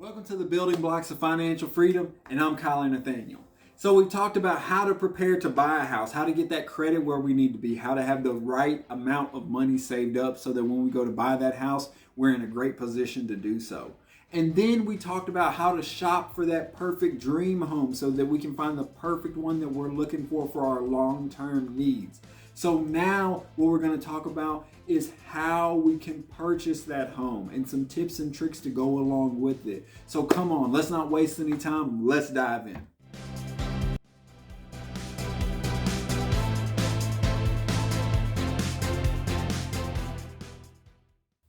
Welcome to the Building Blocks of Financial Freedom, and I'm Kyler Nathaniel. So we've talked about how to prepare to buy a house, how to get that credit where we need to be, how to have the right amount of money saved up so that when we go to buy that house, we're in a great position to do so. And then we talked about how to shop for that perfect dream home so that we can find the perfect one that we're looking for our long-term needs. So now what we're going to talk about is how we can purchase that home and some tips and tricks to go along with it. So come on, let's not waste any time. Let's dive in.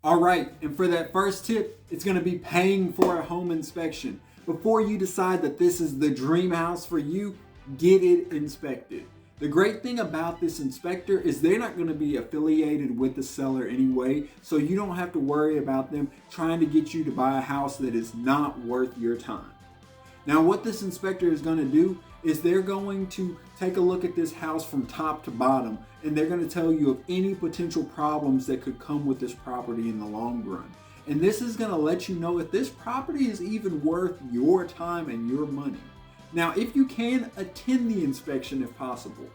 All right, and for that first tip, it's going to be paying for a home inspection. Before you decide that this is the dream house for you, get it inspected. The great thing about this inspector is they're not going to be affiliated with the seller anyway, so you don't have to worry about them trying to get you to buy a house that is not worth your time. Now, what this inspector is going to do is they're going to take a look at this house from top to bottom, and they're going to tell you of any potential problems that could come with this property in the long run. And this is going to let you know if this property is even worth your time and your money. Now, if you can, attend the inspection if possible.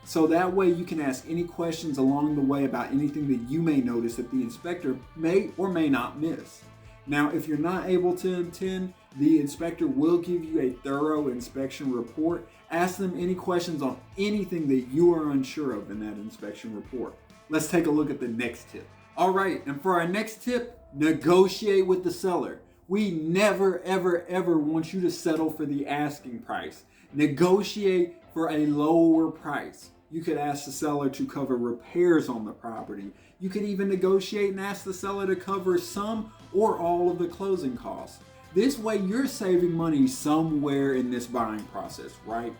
So that way you can ask any questions along the way about anything that you may notice that the inspector may or may not miss. Now, if you're not able to attend, the inspector will give you a thorough inspection report. Ask them any questions on anything that you are unsure of in that inspection report. Let's take a look at the next tip. All right, and for our next tip, negotiate with the seller. We never, ever want you to settle for the asking price. Negotiate for a lower price. You could ask the seller to cover repairs on the property. You could even negotiate and ask the seller to cover some or all of the closing costs. This way you're saving money somewhere in this buying process, right?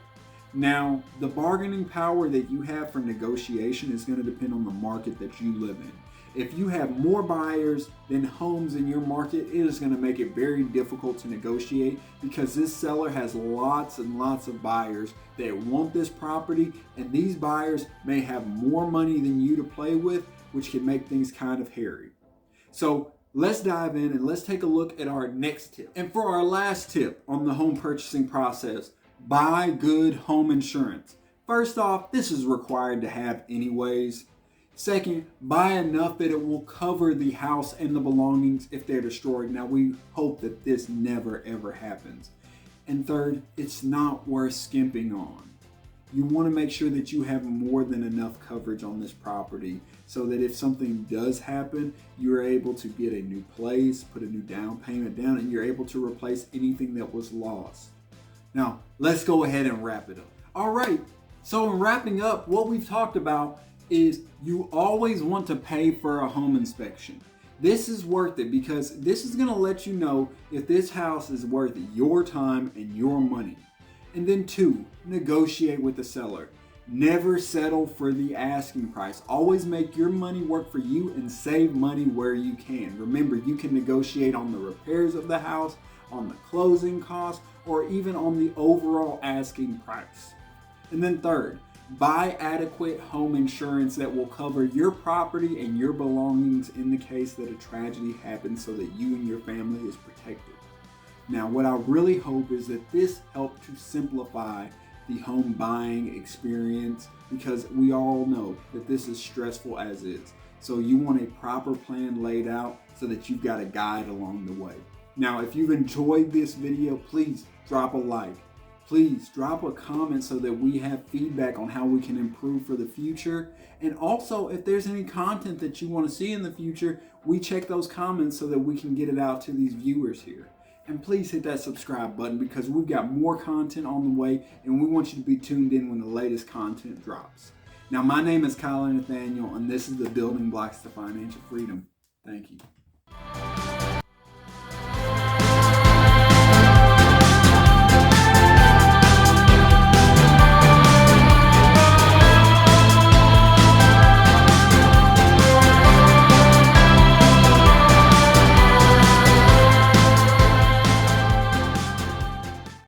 Now, the bargaining power that you have for negotiation is going to depend on the market that you live in. If you have more buyers than homes in your market, it is going to make it very difficult to negotiate because this seller has lots and lots of buyers that want this property, and these buyers may have more money than you to play with, which can make things kind of hairy. So let's dive in and let's take a look at our next tip. And for our last tip on the home purchasing process, buy good home insurance. First off, this is required to have anyways. Second, buy enough that it will cover the house and the belongings if they're destroyed. Now, we hope that this never ever happens. And third, it's not worth skimping on. You want to make sure that you have more than enough coverage on this property so that if something does happen, you're able to get a new place, put a new down payment down, and you're able to replace anything that was lost. Now, let's go ahead and wrap it up. All right, so in wrapping up, what we've talked about is you always want to pay for a home inspection. This is worth it because this is going to let you know if this house is worth your time and your money. And then 2, negotiate with the seller. Never settle for the asking price. Always make your money work for you and save money where you can. Remember, you can negotiate on the repairs of the house, on the closing costs, or even on the overall asking price. And then 3rd, buy adequate home insurance that will cover your property and your belongings in the case that a tragedy happens so that you and your family is protected. Now, what I really hope is that this helped to simplify the home buying experience because we all know that this is stressful as is. So you want a proper plan laid out so that you've got a guide along the way. Now, if you've enjoyed this video, please drop a like. Please drop a comment so that we have feedback on how we can improve for the future. And also, if there's any content that you want to see in the future, we check those comments so that we can get it out to these viewers here. And please hit that subscribe button because we've got more content on the way and we want you to be tuned in when the latest content drops. Now, my name is Kyler Nathaniel and this is the Building Blocks to Financial Freedom. Thank you.